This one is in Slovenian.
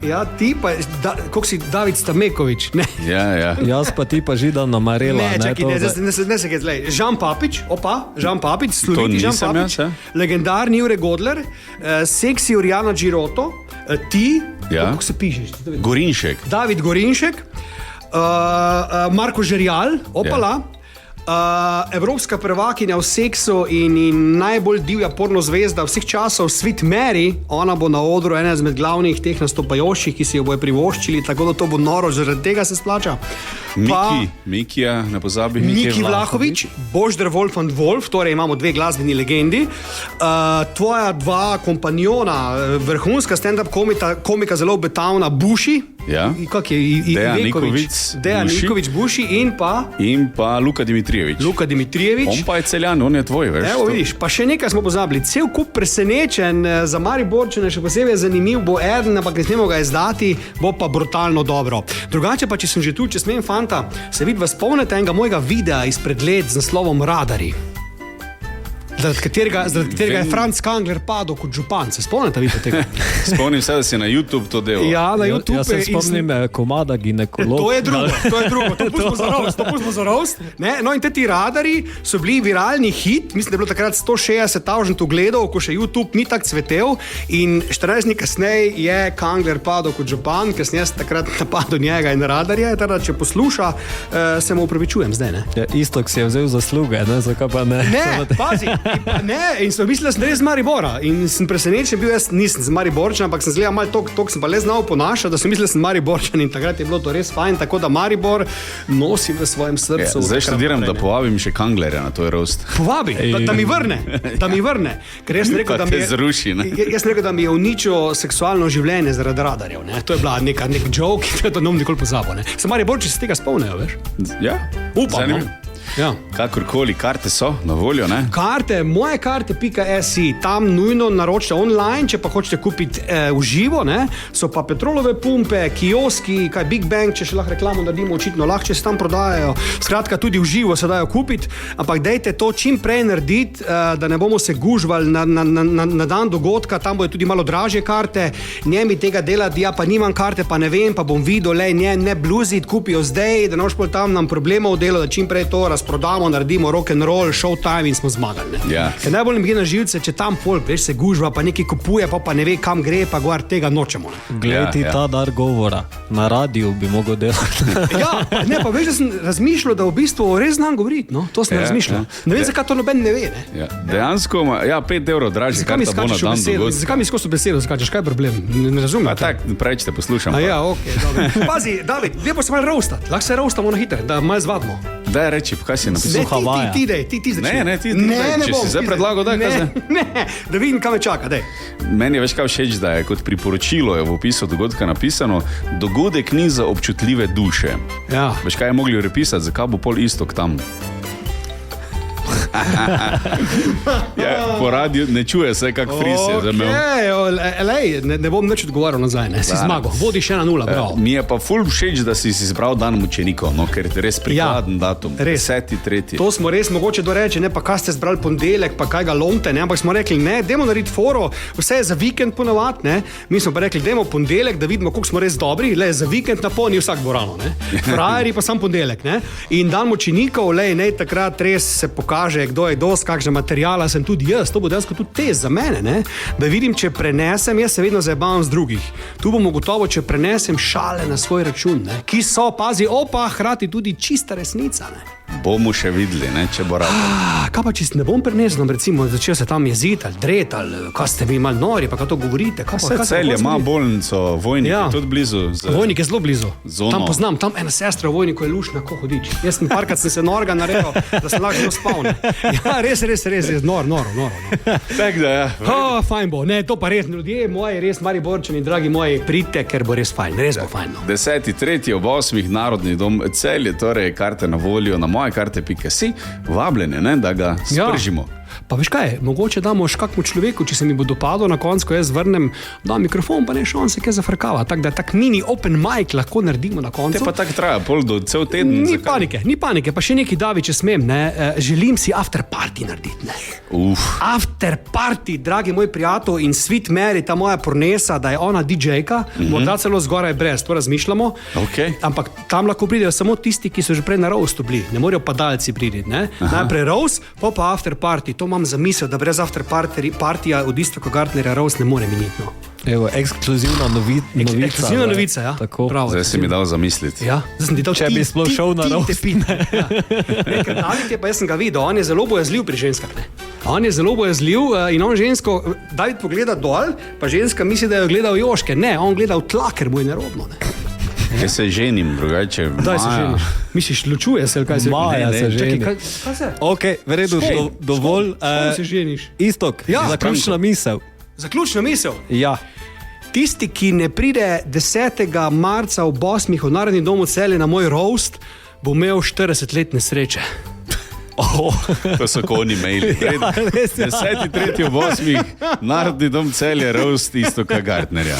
Ja, ti pa, kako si David Stamekovič, ne? Ja. Jaz pa ti pa Židana Marela. Ne, čakaj, ne se kaj zlej. Žan Papič, sloviti Žan Papič, legendarni Jure Godler, seksi Urjana Giroto, ti, kako se pišeš? Gorinšek. David Gorinšek, Marko Žerjal, opala. Evropska prvakinja v seksu in najbolj divja porno zvezda vseh časov, Sweet Mary, ona bo na odru ena izmed glavnih teh nastopajočih, ki si jo bojo privoščili, tako da to bo noro, zaradi tega se splača. Mikija, ne pozabi. Miki Vlahovič, Božder Wolf and Wolf, torej imamo dve glasbeni legendi, tvoja dva kompanjona, vrhunska stand-up komika, zelo obetavna, Buši, ja. Dejan Nikovič Buši in pa Luka Dimitrijevič. On pa je Celjan, on je tvoj, veš. Evo vidiš, pa še nekaj smo pozabili, cel kup presenečen, za Mariborčane še posebej zanimiv bo eden, ampak ne smemo ga izdati, bo pa brutalno dobro. Drugače pa, če sem že tu, če smem fanta, se vidva spomnite enega mojega videa izpred let z naslovom Radari. Zaradi katerega je Franz Kangler padel kot župan. Se spomnite vi tega? Spomnim se, da si na YouTube to delal. Ja, na YouTube. Jaz se spomnim komada Ginekolog. To je drugo. To pustimo za rost. No in ti radari so bili viralni hit. Mislim, da je bilo takrat 160,000 ogledov, ko še YouTube ni tak cvetel. In 14 dni kasneje je Kangler padel kot župan, kasneje se takrat napadel njega in radarje. Teda, če posluša, se mu opravičujem zdaj, ne? Ja, Istok si je vzel zasluge, ne? Zakaj pa ne? Ne, pazi. Ne, in sem mislil, da sem res z Maribora in sem presenečen bil, jaz nisem z Mariborčan, ampak sem zgledal malo tok sem pa le znal ponašati, da sem mislil, da sem Mariborčan in takrat je bilo to res fajn, tako da Maribor nosi v svojem srcu. Zdaj študiram, da povabim še Kanglerja na tvoj roast. Povabi, da mi vrne, ker jaz sem rekel, da mi je zruši, ne? Jaz sem rekel, da mi je uničil seksualno življenje zaradi radarjev, ne? To je bila nek joke, to je to nikoli pozabo, ne? Se Mariborči se tega spomnejo, veš? Ja, upam, no? Ja. Kakorkoli, karte so na voljo, ne? Moje karte.si, tam nujno naročite online, če pa hočete kupiti v živo, ne? So pa petrolove pumpe, kioski, kaj Big Bang, če še lahko reklamo naredimo, očitno lahko se tam prodajajo. Skratka, tudi v živo se dajo kupiti, ampak dejte to čim prej narediti, da ne bomo se gužvali na dan dogodka, tam bojo tudi malo dražje karte, njemi tega delati, ja pa nimam karte, pa ne vem, pa bom videl, ne bluzit, kupijo zdaj, da noš pol tam nam problemov delo, da čim prej to prodamo, naredimo rock and roll, showtime in smo zmagali. Ja. Ker najbolj mi gre na živce, če tam pol veš se gužva, pa nekaj kupuje, pa ne ve kam gre, pa gor tega nočemo. Glej ti ta dar govora, na radiju bi mogel delati. Ja, pa veš, da sem razmišljal, da v bistvu res znam govoriti, no, to sem razmišljal. Ne vem, zakaj to noben ne ve, ne. Ja. Dejansko, 5 evrov dražji karta bo na dan dogodka. Zakaj mi skozi besedo skačeš, kaj je problem? Ne razumem. Tak, preč te poslušam. Ja, okej, dobro. Pazi, David, daj pa se malo roastati, lahko se roastamo na hitro, da malo zvadimo. Daj reči, kaj si napisal? Havaja. Ti začne. Ne, ti. Če si zdaj predlagal, daj kaj zdaj. Ne, da vidim, kaj me čaka, daj. Meni je več kaj všeč, da je kot priporočilo je v opisu dogodka napisano, dogodek ni za občutljive duše. Ja. Veš kaj je mogli repisati, zakaj bo pol Istok tam? Ja, po radiju ne čuje se, kak fris je za me. Ne bom nič odgovarjal nazaj, ne, si zmagal, vodiš 1-0, bravo. Mi je pa ful všeč, da si izbral dan mučenikov, no, ker je res prikladen datum, 10.3. To smo res mogoče doreči, ne pa kaj ste zbrali ponedeljek, pa kaj ga lomte, ne, ampak smo rekli, ne, dajmo narediti foro, vse je za vikend ponovati, ne, mi smo pa rekli, dajmo ponedeljek, da vidimo, koliko smo res dobri, le za vikend napolni vsak dvorano, ne, frajeri pa sam ponedeljek, ne, in dan mučenikov, ne, takrat res se pokaže, kdo je dos, kakšne materijala sem tudi jaz, to bo dejansko tudi test za mene, ne? Da vidim, če prenesem, jaz se vedno zabavam z drugih. Tu bomo gotovo, če prenesem šale na svoj račun, ne? Ki so, pazi, hkrati tudi čista resnica, ne? Bomo še videli, ne, če bo rado. Kaj pa, če ne bom prenesel, recimo, začel se tam jeziti ali dreti, ali kaj ste vi malo nori, pa kaj to govorite? Vse Celje ima bolnico, Vojnik je tudi blizu. Vojnik je zelo blizu. Zono. Tam poznam, tam ena sestra v Vojniku je lušna, ko hodič. Jaz sem parkrat se norga naredil, da sem lahko spal. Ja, res, noro. Tak da, ja. Fajn bo, ne, to pa res, ljudje moji, res Mariborčani, dragi moji, pridite, ker bo res fajn, res bo fajn. 10.3. ob 8. Narodni dom Celje, torej karte na voljo na moje karte.si, vabljene, ne, da ga spržimo. Pa veš kaj, mogoče damo še kakmu človeku, če se mi bo dopadlo na koncu, ko jaz vrnem, da mikrofon, pa ne še on se kaj zafrkava. Tako da tak mini open mic lahko naredimo na koncu. Te pa tako traja, pol do cel teden. Ni panike, pa še neki Davi, če smem, ne, želim si after party narediti, ne. After party, dragi moj prijatelj in Sweet Mary, ta moja pornesa, da je ona DJ-ka, morda celo zgoraj brez, to razmišljamo. Okay. Ampak tam lahko pridejo samo tisti, ki so že prej na roastu bili, ne morejo padalci priti, ne. Najprej roast, pa after party, to imam za misel, da brez after partija od Iztoka Gartnerja roast ne more miniti, no. Evo, ekskluzivna novica. Ekskluzivna novica, ja. Tako. Bravo, Zdaj si mi dal zamisliti. Ja, zdaj sem ti dal Če bi sploh šel na roast. Ja. Nekaj David je, pa jaz sem ga videl, on je zelo bojazljiv pri ženskah, ne. On je zelo bojazljiv in on žensko, David pogleda dol, pa ženska misli, da jo gleda v joške. Ne, on gleda v tla, ker mu je nerodno, ne. Jaz se ženim, drugače. Daj se ženiš. Misliš, ločuje se, ali kaj se Maja se ženi. Čakaj, kaj se? Ok, v redu, dovolj. Spomni se ženiš. Istok, Ja, zaključna misel. Zaključna misel. Ja. Tisti, ki ne pride 10. marca ob 8. v Narodni domu Celje na moj roast, bo imel 40 let nesreče. To so ko oni maili. Ja, res, ja. 10.3. ob 8. Narodni dom Celje roast Iztoka Gartnerja.